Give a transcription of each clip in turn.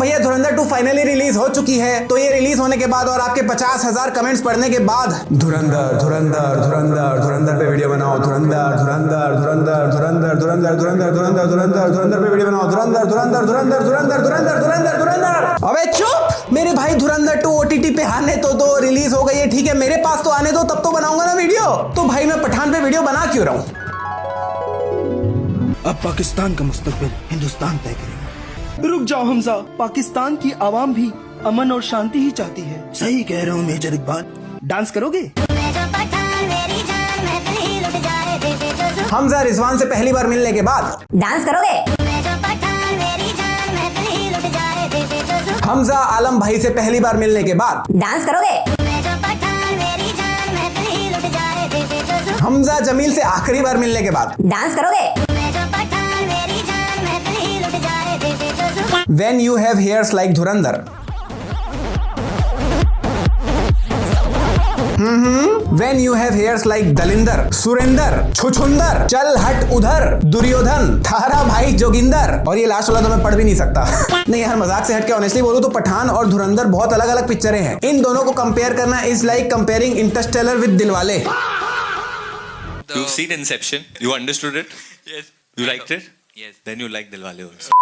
भैया धुरंधर 2 finally release हो चुकी है। तो ये रिलीज होने के बाद और आपके 50,000 कमेंट्स पढ़ने के बाद धुरंधर धुरंधर धुरंधर धुरंधर पे वीडियो बनाओ, धुरंधर धुरंधर धुरंधर धुरंधर धुरंधर धुरंधर धुरंधर धुरंधर धुरंधर पे वीडियो बनाओ, धुरंधर धुरंधर धुरंधर धुरंधर धुरंधर धुरंधर धुरंधर। अबे चुप मेरे भाई, धुरंधर 2 OTT पे आने तो दो, रिलीज हो गई है ठीक है, मेरे पास तो आने दो, तब तो बनाऊंगा ना वीडियो। तो भाई मैं पठान पे वीडियो बना क्यों रहा हूँ? अब पाकिस्तान का मुस्तकबिल हिंदुस्तान तय करेगा। रुक जाओ हमजा, पाकिस्तान की आवाम भी अमन और शांति ही चाहती है। सही कह रहा हूँ मेजर इकबाल। डांस करोगे? हमजा रिजवान से पहली बार मिलने के बाद डांस करोगे? हमजा आलम भाई से पहली बार मिलने के बाद डांस करोगे? हमजा जमील से आखिरी बार मिलने के बाद डांस करोगे? When you have hairs like Dhurandhar. When you have hairs like दलिंदर, Surender, छुछुंदर, चल हट उधर, दुर्योधन, थारा भाई जोगिंदर। और ये लास्ट वाला तो मैं पढ़ भी नहीं सकता। नहीं यार मजाक से हट के ऑनेस्टली बोलूं तो पठान और धुरंधर बहुत अलग अलग पिक्चरें हैं। इन दोनों को कंपेयर करना is like comparing Interstellar with Dilwale. You've seen Inception. You understood it. Yes. You liked it. Yes. Then you like Dilwale also.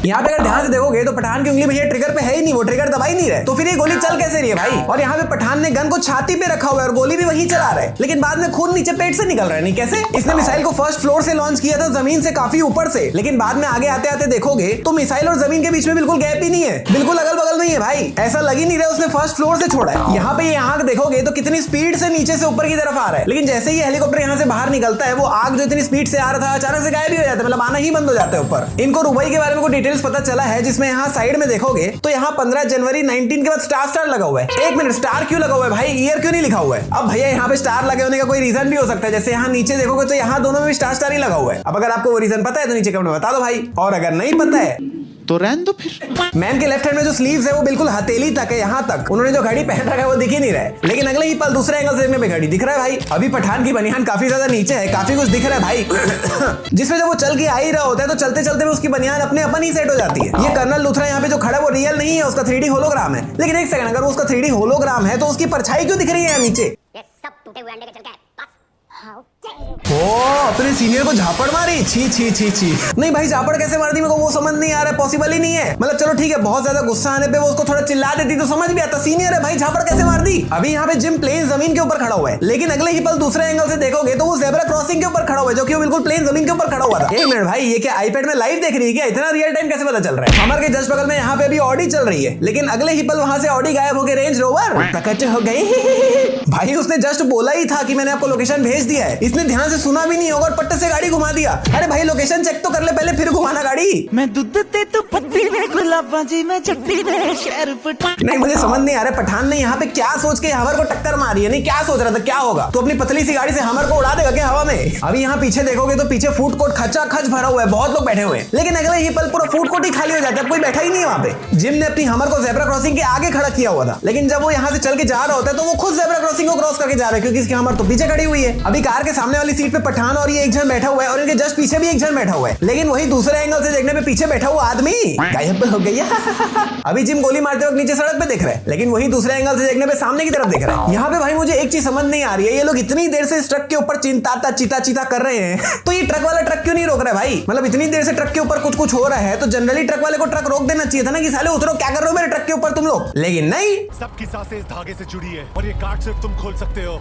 यहाँ पे अगर ध्यान से देखोगे तो पठान की उंगली भैया ट्रिगर पे है ही नहीं, वो ट्रिगर दबा ही नहीं रहे, तो फिर ये गोली चल कैसे रही है भाई? और यहाँ पे पठान ने गन को छाती पे रखा हुआ है और गोली भी वही चला रहा है, लेकिन बाद में खून नीचे पेट से निकल रहा है। नहीं कैसे? इसने मिसाइल को फर्स्ट फ्लोर से लॉन्च किया था, जमीन से काफी ऊपर से, लेकिन बाद में आगे आते आते देखोगे तो मिसाइल और जमीन के बीच में बिल्कुल गैप ही नहीं है, बिल्कुल अगल बगल नहीं है भाई। ऐसा लग ही नहीं रहा उसने फर्स्ट फ्लोर से छोड़ा है। यहाँ पे ये आग देखोगे तो कितनी स्पीड से नीचे से ऊपर की तरफ आ रहा है, लेकिन जैसे ही हेलीकॉप्टर यहाँ से बाहर निकलता है वो आग जो इतनी स्पीड से आ रहा था अचानक से गायब ही हो जाता है, मतलब आना ही बंद हो जाता है ऊपर। इनको रुबई के बारे में कोई डिटेल्स पता चला है जिसमें यहाँ साइड में देखोगे तो यहाँ 15 जनवरी 19 के बाद स्टार लगा हुआ है। एक मिनट, स्टार क्यों लगा हुआ है भाई? ईयर क्यों नहीं लिखा हुआ है? अब भैया यहाँ पे स्टार लगे होने का कोई रीजन भी हो सकता है, जैसे यहाँ नीचे देखोगे तो यहाँ दोनों में भी स्टार ही लगा हुआ है। अब अगर आपको वो रीजन पता है तो नीचे कमेंट में बता दो भाई, और अगर नहीं पता है तो रहने दो फिर। मैन के लेफ्ट हैंड में जो स्लीव्स है वो बिल्कुल हथेली तक है, यहाँ तक। उन्होंने जो घड़ी पहन रखा है वो दिख ही नहीं रहा है, लेकिन अगले ही पल दूसरे एंगल से देखने पे घड़ी दिख रहा है भाई। अभी पठान की बनियान काफी ज्यादा नीचे है, काफी कुछ दिख रहा है भाई। जिसमें जब वो चल के आ ही रहा होता है तो चलते चलते में उसकी बनियान अपने अपन ही सेट हो जाती है। ये कर्नल लूथरा यहाँ पे जो खड़ा है वो रियल नहीं है, उसका 3D होलोग्राम है। लेकिन एक सेकंड, अगर उसका 3D होलोग्राम है तो उसकी परछाई क्यों दिख रही है यहाँ नीचे? ये सब टूटे हुए अंडे के चल के ओ अपने सीनियर को झापड़ मारी, छी छी छी छी। नहीं भाई झापड़ कैसे मार दी मेरे को वो समझ नहीं आ रहा है, पॉसिबल ही नहीं है। मतलब चलो ठीक है, बहुत ज्यादा गुस्सा आने पे वो उसको थोड़ा चिल्ला देती तो समझ भी आता, सीनियर है भाई, झापड़ कैसे मार दी? अभी यहाँ पे जिम प्लेन जमीन के ऊपर खड़ा हुआ है, लेकिन अगले ही पल दूसरे एंगल से देखोगे तो वो ज़ेब्रा क्रॉसिंग के ऊपर खड़ा हुआ है, जो कि वो बिल्कुल प्लेन जमीन के ऊपर खड़ा हुआ था। एक मिनट भाई, ये क्या आईपैड में लाइव देख रही है क्या? इतना रियल टाइम कैसे पता चल रहा है? हमर के जस्ट बगल में यहाँ पे अभी ऑडी चल रही है, लेकिन अगले ही पल वहां से ऑडी गायब होकर रेंज रोवर प्रकट हो गई। भाई उसने जस्ट बोला ही था कि मैंने आपको लोकेशन भेज दिया है, इसने ध्यान से सुना भी नहीं होगा और पट्टे से गाड़ी घुमा दिया। अरे भाई लोकेशन चेक तो कर ले पहले, फिर घुमाना गाड़ी। मैं दूध ते तो पत्ती में गुलाबा जी, मैं चट्टी में शहर पट। नहीं मुझे समझ नहीं आ रहा पठान ने यहाँ पे क्या सोच के हमर को टक्कर मारी है। नहीं क्या सोच रहा था, क्या होगा? तो अपनी पतली सी गाड़ी से हमर को उड़ा देगा क्या हवा में? अभी यहाँ पीछे देखोगे तो पीछे फूड कोर्ट खचा खच भरा हुआ है, बहुत लोग बैठे हुए हैं, लेकिन अगले ही पल पूरा फूड कोर्ट ही खाली हो जाता है, कोई बैठा ही नहीं है वहाँ पे। जिम ने अपनी हमर को ज़ेब्रा क्रॉसिंग के आगे खड़ा किया हुआ था, लेकिन जब वो यहाँ से चल के जा रहा होता है तो वो खुद ज़ेब्रा क्रॉसिंग को क्रॉस करके जा रहा है, क्योंकि इसकी हमर तो पीछे खड़ी हुई है। अभी कार के सामने वाली सीट पे पठान और ये एक जन बैठा हुआ है, और इनके जस्ट पीछे भी एक जन बैठा हुआ है, लेकिन वही दूसरे एंगल से देखने पे पीछे बैठा हुआ आदमी गायब हो गया। अभी जिम गोली मारते वक्त नीचे सड़क पे दिख रहा है, लेकिन वही दूसरे एंगल से देखने पे सामने की तरफ दिख रहा है। यहाँ पे भाई मुझे एक चीज समझ नहीं आ रही है, ये लोग इतनी देर से इस ट्रक के ऊपर चीता कर रहे हैं, तो ये ट्रक वाला ट्रक क्यों नहीं रोक रहा है भाई? मतलब इतनी देर से ट्रक के ऊपर कुछ हो रहा है तो जनरली ट्रक वाले को ट्रक रोक देना चाहिए था ना, कि साले उतरो, क्या कर रहे हो मेरे ट्रक के ऊपर तुम लोग? लेकिन नहीं, सबकी सांसें इस धागे से जुड़ी है और ये काट सिर्फ तुम खोल सकते हो।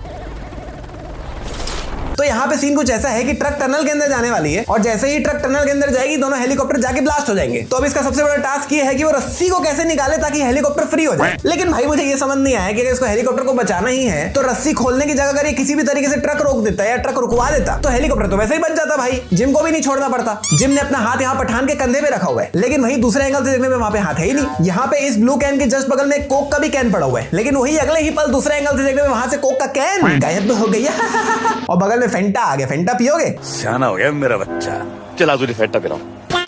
तो यहाँ पे सीन कुछ ऐसा है कि ट्रक टनल के अंदर जाने वाली है, और जैसे ही ट्रक टनल के अंदर जाएगी दोनों हेलीकॉप्टर जाके ब्लास्ट हो जाएंगे। तो अब इसका सबसे बड़ा टास्क ये है कि वो रस्सी को कैसे निकाले ताकि हेलीकॉप्टर फ्री हो जाए। लेकिन भाई मुझे ये समझ नहीं आया कि अगर इसको हेलीकॉप्टर को बचाना ही है तो रस्सी खोलने की जगह अगर ये किसी भी तरीके से ट्रक रोक देता या ट्रक रुकवा देता तो हेलीकॉप्टर तो वैसे ही बच जाता भाई, जिम को भी नहीं छोड़ना पड़ता। जिम ने अपना हाथ यहाँ पठान के कंधे पे रखा हुआ है, लेकिन वही दूसरे एंगल से देखने में वहां पे हाथ है ही नहीं। यहाँ पे इस ब्लू कैन के जस्ट बगल में कोक का भी कैन पड़ा हुआ है, लेकिन वही अगले ही पल दूसरे एंगल से देखने में वहां से कोक का कैन गायब हो गया और बगल में फेंटा आ गया। फेंटा पियोगे? सियाना हो गया मेरा बच्चा, चला तुझे फेंटा पिलाऊं।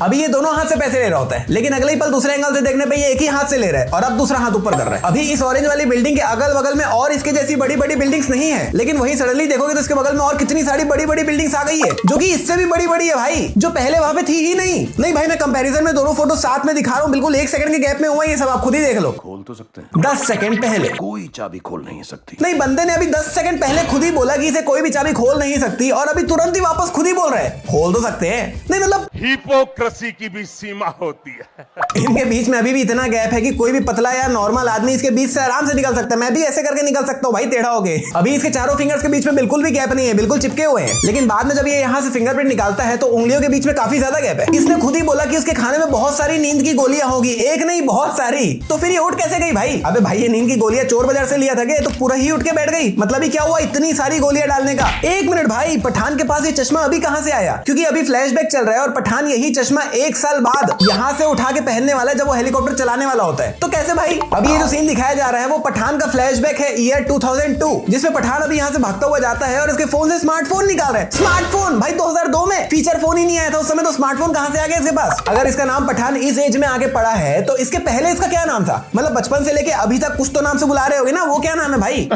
अभी ये दोनों हाथ से पैसे ले रहा होता है, लेकिन अगले ही पल दूसरे एंगल से देखने पे ये एक ही हाथ से ले रहा है और अब दूसरा हाथ ऊपर कर रहा है। अभी इस ऑरेंज वाली बिल्डिंग के अगल बगल में और इसके जैसी बड़ी बड़ी बिल्डिंग्स नहीं है, लेकिन वही सडनली देखोगे तो इसके बगल में और कितनी सारी बड़ी बड़ी बिल्डिंग्स आ गई है जो कि इससे भी बड़ी बड़ी है भाई, जो पहले वहां पे थी ही नहीं भाई। मैं कंपैरिजन में दोनों फोटो साथ में दिखा रहा हूँ, बिल्कुल 1 सेकंड के गैप में हुआ ये सब, आप खुद ही देख लो। खोल तो सकते हैं, 10 सेकंड पहले कोई चाबी खोल नहीं सकती। नहीं, बंदे ने अभी 10 सेकंड पहले खुद ही बोला कि इसे कोई भी चाबी खोल नहीं सकती और अभी तुरंत ही वापस खुद ही बोल रहे हैं खोल तो सकते हैं। नहीं मतलब हिपोक्रेसी की भी सीमा होती है। इनके बीच में अभी भी इतना गैप है कि कोई भी पतला या नॉर्मल आदमी इसके बीच से आराम से निकल सकता है। मैं भी ऐसे करके निकल सकता हूँ भाई, टेढ़ा हो गए। अभी इसके चारों फिंगर्स के बीच में बिल्कुल भी गैप नहीं है, बिल्कुल चिपके हुए हैं। लेकिन बाद में जब ये यहाँ से फिंगरप्रिंट निकालता है तो उंगलियों के बीच में काफी ज्यादा गैप है। इसने खुद ही बोला कि उसके खाने में बहुत सारी नींद की गोलियां होगी, एक नहीं बहुत सारी। तो फिर ये उठ कैसे गई भाई? अबे भाई ये नींद की गोलियां चोर बाजार से लिया था क्या? तो पूरा ही उठ के बैठ गई, मतलब ही क्या हुआ इतनी सारी गोलियां डालने का? एक मिनट भाई, पठान के पास ये चश्मा अभी कहां से आया? क्योंकि अभी फ्लैशबैक चल रहा है और पठान यही चश्मा 1 साल बाद यहां से उठा के पहनने वाला है जब वो हेलीकॉप्टर चलाने वाला होता है। तो कैसे भाई? अभी ये जो सीन दिखाया जा रहा है वो पठान का फ्लैशबैक है ईयर 2002, जिसमें पठान अभी यहां से भागता हुआ जाता है और इसके फोन से स्मार्टफोन निकाल रहा है। स्मार्टफोन भाई 2002 में फीचर फोन ही नहीं आया था उस समय, तो स्मार्टफोन कहां से आ गया इसके पास? अगर इसका नाम पठान इस एज में आगे पड़ा है तो इसके पहले इसका क्या नाम था? मतलब बचपन से लेके अभी तक कुछ तो नाम से बुला रहे होगे ना, वो क्या नाम है भाई?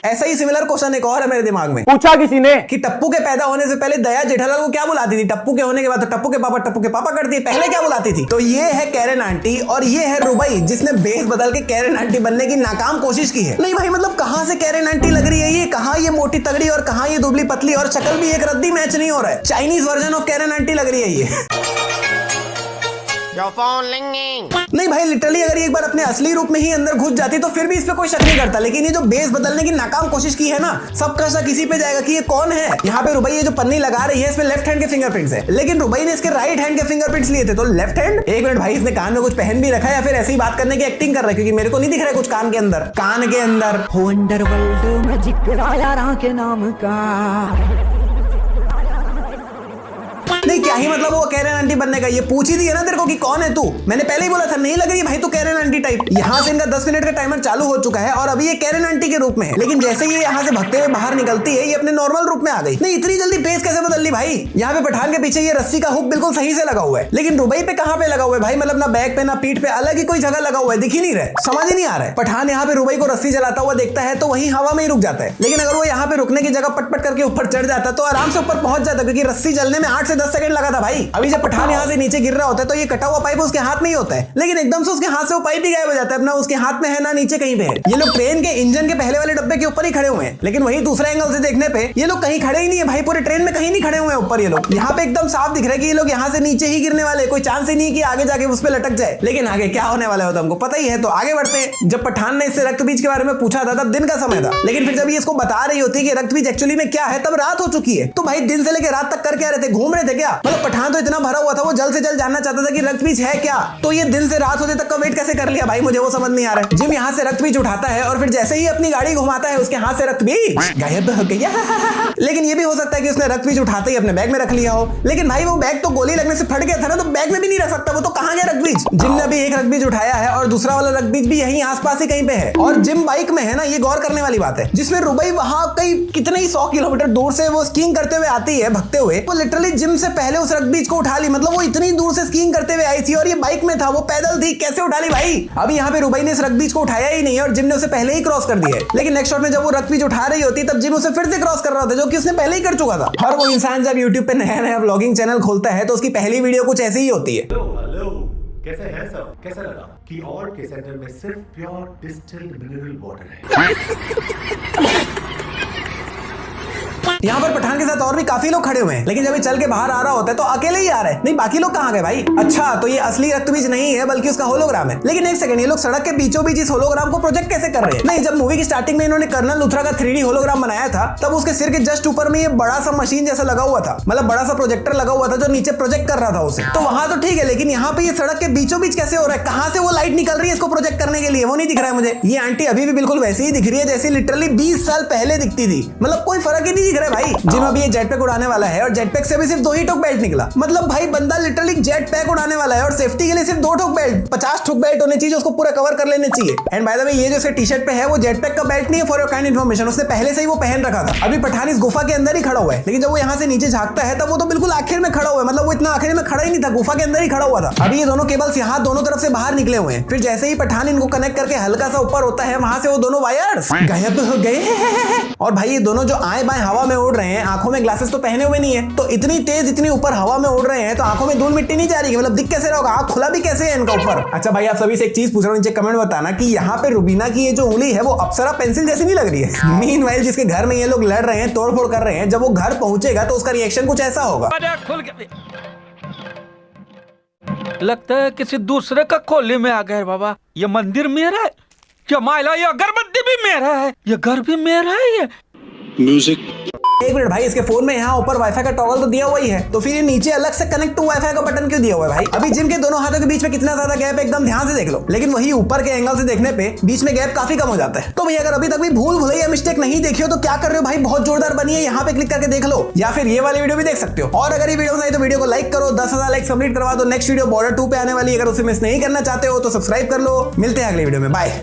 ऐसा ही सिमिलर क्वेश्चन एक और है मेरे दिमाग में, पूछा किसी ने कि टप्पू के पैदा होने से पहले दया जेठालाल को क्या बुलाती थी? टप्पू के होने के बाद तो टप्पू के पापा करती है, पहले क्या बुलाती थी? तो ये है कैरन आंटी और ये है रुबई, जिसने बेस बदल के कैरन आंटी बनने की नाकाम कोशिश की है। नहीं भाई मतलब कहां से कैरन आंटी लग रही है ये? कहां ये मोटी तगड़ी और कहां ये दुबली पतली, और शक्ल भी एक रद्दी मैच नहीं हो रहा है। Chinese version of Karen aunty लग रही है ये। नहीं भाई लिटरली अगर एक बार अपने असली रूप में ही अंदर घुस जाती तो फिर भी इस पे कोई शक नहीं करता, लेकिन ये जो बेस बदलने की नाकाम कोशिश की है ना, सबका शक इसी पे जाएगा कि ये कौन है। यहाँ पे रुबई ये जो पन्नी लगा रही है इसमें लेफ्ट हैंड के फिंगरप्रिंट्स है, लेकिन रुबई ने इसके राइट हैंड के फिंगरप्रिंट्स लिए थे, तो लेफ्ट हैंड। एक मिनट भाई, इसने कान में कुछ पहन भी रखा है या फिर ऐसे ही बात करने की एक्टिंग कर रहा है? क्योंकि मेरे को नहीं दिख रहा है कुछ कान के अंदर। कान के अंदर हो अंडरवर्ल्ड में जिक्र आया राह के नाम का। नहीं क्या ही मतलब वो कैरन आंटी बनने का? ये पूछ ही दी है ना तेरे को कि कौन है तू? मैंने पहले ही बोला था नहीं लग रही भाई तू कैरन आंटी टाइप। यहाँ से इनका 10 मिनट का टाइमर चालू हो चुका है और अभी ये कैरन आंटी के रूप में है, लेकिन जैसे ये यहाँ से भगते हुए बाहर निकलती है ये अपने नॉर्मल रूप में आ गई। नहीं इतनी जल्दी पेस कैसे बदल ली भाई? यहाँ पे पठान के पीछे ये रस्सी का हुक बिल्कुल सही से लगा हुआ है, लेकिन रुबई पे कहाँ पे लगा हुआ है भाई? मतलब ना बैक पे ना पीठ पे, अलग ही कोई जगह लगा हुआ है, दिख ही नहीं रहा है, समझ ही नहीं आ रहा है। पठान यहाँ पे रुबई को रस्सी जलाता हुआ देखता है तो वही हवा में ही रुक जाता है, लेकिन अगर वो यहाँ पे रुकने की जगह पटपट करके ऊपर चढ़ जाता तो आराम से ऊपर पहुंच जाता, क्योंकि रस्सी जलने में 8 से 10 सेकंड लगा था भाई। अभी जब पठान यहाँ से नीचे गिर रहा होता है तो ये कटा हुआ पाइप उसके हाथ में ही होता है, लेकिन एकदम से उसके हाथ से वो पाइप ही गायब हो जाता है, अपना उसके हाथ में है ना नीचे कहीं पे है। ये लोग ट्रेन के इंजन के पहले वाले डब्बे के ऊपर ही खड़े हुए हैं, लेकिन वही दूसरे एंगल से देखने पे ये लोग कहीं खड़े ही नहीं है भाई, पूरे ट्रेन में कहीं नहीं खड़े हुए हैं ऊपर। ये लोग यहाँ पे एकदम साफ दिख रहा है कि ये लोग यहाँ से नीचे ही गिरने वाले, कोई चांस ही नहीं कि आगे जाके उस पर लटक जाए। लेकिन आगे क्या होने वाला है तो हमको पता ही है, तो आगे बढ़ते हैं। जब पठान ने इससे रक्त बीज के बारे में पूछा था तब दिन का समय था, लेकिन फिर जब ये इसको बता रही होती है कि रक्त बीज एक्चुअली में क्या है तब रात हो चुकी है। तो भाई दिन से लेकर रात तक कर क्या रहे थे? घूम रहे थे क्या? मतलब पठान तो इतना भरा हुआ था वो जल्द से जल्द जानना चाहता था कि रक्त बीज है क्या, तो ये दिन से रात होने तक का वेट कैसे कर लिया भाई? मुझे वो समझ नहीं आ रहा है। जिम यहाँ से रक्त बीज उठाता है और फिर जैसे ही अपनी गाड़ी घुमाता है उसके हाथ से रक्त बीज गायब हो गया। लेकिन ये भी हो सकता है कि उसने रक्त बीज उठाते ही अपने बैग में रख लिया हो, लेकिन भाई वो बैग तो गोली लगने से फट गया था ना, तो बैग में भी नहीं रख सकता, वो तो कहाँ गया रक्त बीज? जिम ने अभी एक रक्त बीज उठाया है और दूसरा वाला रक्त बीज भी यहीं आसपास ही कहीं पे है, और जिम बाइक में है ना, ये गौर करने वाली बात है, जिसमें रुबई वहां कई कितने ही 100 किलोमीटर दूर से वो स्कीइंग करते हुए आती है भगते हुए, वो लिटरली जिम से पहले उस रक्त बीज को उठा ली, मतलब वो इतनी दूर से स्कीइंग करते हुए आई थी और ये बाइक में था, वो पैदल थी, कैसे उठा ली भाई? अभी यहाँ पे रुबई ने इस रक्त बीज को उठाया ही नहीं है और जिम ने उसे पहले ही क्रॉस कर दिया है, लेकिन नेक्स्ट शॉट में जब वो रक्त बीज उठा रही होती तब जिम उसे फिर से क्रॉस कर रहा था, जो कि उसने पहले ही कर चुका था। और वो इंसान जब यूट्यूब पे नया नया व्लॉगिंग चैनल खोलता है तो उसकी पहली वीडियो कुछ ऐसी ही होती है। हेलो कैसे है सब? कैसा लगा कि और के सेंटर में सिर्फ प्योर डिस्टिल्ड मिनरल वाटर है। यहाँ पर पठान के साथ और भी काफी लोग खड़े हुए हैं, लेकिन जब ये चल के बाहर आ रहा होता है तो अकेले ही आ रहा है। नहीं बाकी लोग कहाँ गए भाई? अच्छा तो ये असली रक्त बीज नहीं है बल्कि उसका होलोग्राम है। लेकिन एक सेकंड, ये लोग सड़क के बीचों बीच इस होलोग्राम को प्रोजेक्ट कैसे कर रहे हैं? नहीं, जब मूवी की स्टार्टिंग में इन्होंने कर्नल लूथरा का 3D होलोग्राम बनाया था तब उसके सिर के जस्ट ऊपर में ये बड़ा सा मशीन जैसा लगा हुआ था, मतलब बड़ा सा प्रोजेक्टर लगा हुआ था जो नीचे प्रोजेक्ट कर रहा था उसे, तो वहां तो ठीक है, लेकिन यहाँ पे ये सड़क के बीचों बीच कैसे हो रहा है? कहाँ से वो लाइट निकल रही है इसको प्रोजेक्ट करने के लिए? वो नहीं दिख रहा है मुझे। ये आंटी अभी भी बिल्कुल वैसी ही दिख रही है जैसी लिटरली 20 साल पहले दिखती थी, मतलब कोई फर्क ही नहीं दिख दिख रहे भाई, जिनमें भी ये जेट पैक उड़ाने वाला है और जेट पैक से भी सिर्फ 2 ही ठोक बेल्ट निकला। मतलब भाई बंदा लिटरली जेट पैक उड़ाने वाला है और सेफ्टी के लिए सिर्फ 2 ठोक बेल्ट, 50 ठोक बेल्ट होने चाहिए, उसको पूरा कवर कर लेने चाहिए। एंड बाय द वे ये जो इसके टी शर्ट पे है वो जेट पैक का बेल्ट नहीं है, फॉर योर काइंड इन्फॉर्मेशन, उसने पहले से ही वो पहन रखा था। अभी पठान इस गुफा के अंदर ही खड़ा हुआ है, लेकिन जब वो यहाँ से नीचे झांकता है तब वो तो बिल्कुल आखिर में खड़ा हुआ है। मतलब वो इतना आखिर में खड़ा ही नहीं था, गुफा के अंदर ही खड़ा हुआ था। अभी ये दोनों केबल्स यहाँ दोनों तरफ से बाहर निकले हुए हैं। फिर जैसे ही पठान इनको कनेक्ट करके हल्का सा ऊपर होता है, वहां से वो दोनों वायर्स गायब हो गए। और भाई ये दोनों जो आए बाएं हवा में उड़ रहे हैं, आंखों में ग्लासेस तो पहने हुए नहीं है, तो इतनी तेज इतनी ऊपर हवा में उड़ रहे हैं तो आंखों में धूल मिट्टी नहीं जा रही है। मतलब दिख कैसे रहा होगा, आंख खुला भी कैसे है इनका ऊपर। अच्छा भाई आप सभी से एक चीज पूछ रहा हूँ, नीचे कमेंट बताना कि यहाँ पे रुबीना की ये जो उंगली है वो अप्सरा पेंसिल जैसी नहीं लग रही है। मीनवाइल जिसके घर में ये लोग लड़ रहे हैं, तोड़फोड़ कर रहे हैं, जब वो घर पहुंचेगा तो उसका रिएक्शन कुछ ऐसा होगा। लगता है किसी दूसरे का खोले में आ गए बाबा। ये मंदिर मेरा है, जमाइला ये अगरबत्ती भी मेरा है, ये घर भी मेरा है। ये म्यूजिक। एक मिनट भाई, इसके फोन में यहाँ ऊपर वाईफाई का टॉगल तो दिया हुआ ही है, तो फिर ये नीचे अलग से कनेक्ट टू वाईफाई का बटन क्यों दिया हुआ है भाई? अभी जिम के दोनों हाथों के बीच में कितना ज्यादा गैप है, एकदम ध्यान से देख लो। लेकिन वही ऊपर के एंगल से देखने पे बीच में गैप काफी कम हो जाता है। तो भाई अगर अभी तक भी भूल भुलैया मिस्टेक नहीं देखी हो तो क्या कर रहे हो भाई, बहुत जोरदार बनी है, यहाँ पे क्लिक करके देख लो, या फिर ये वाली वीडियो भी देख सकते हो। और अगर ये वीडियो आई तो वीडियो को लाइक करो, 10,000 लाइक कंप्लीट करवा दो। नेक्स्ट वीडियो बॉर्डर 2 पे आने वाली है, अगर उसे मिस नहीं करना चाहते हो तो सब्सक्राइब कर लो। मिलते हैं अगले वीडियो में, बाय।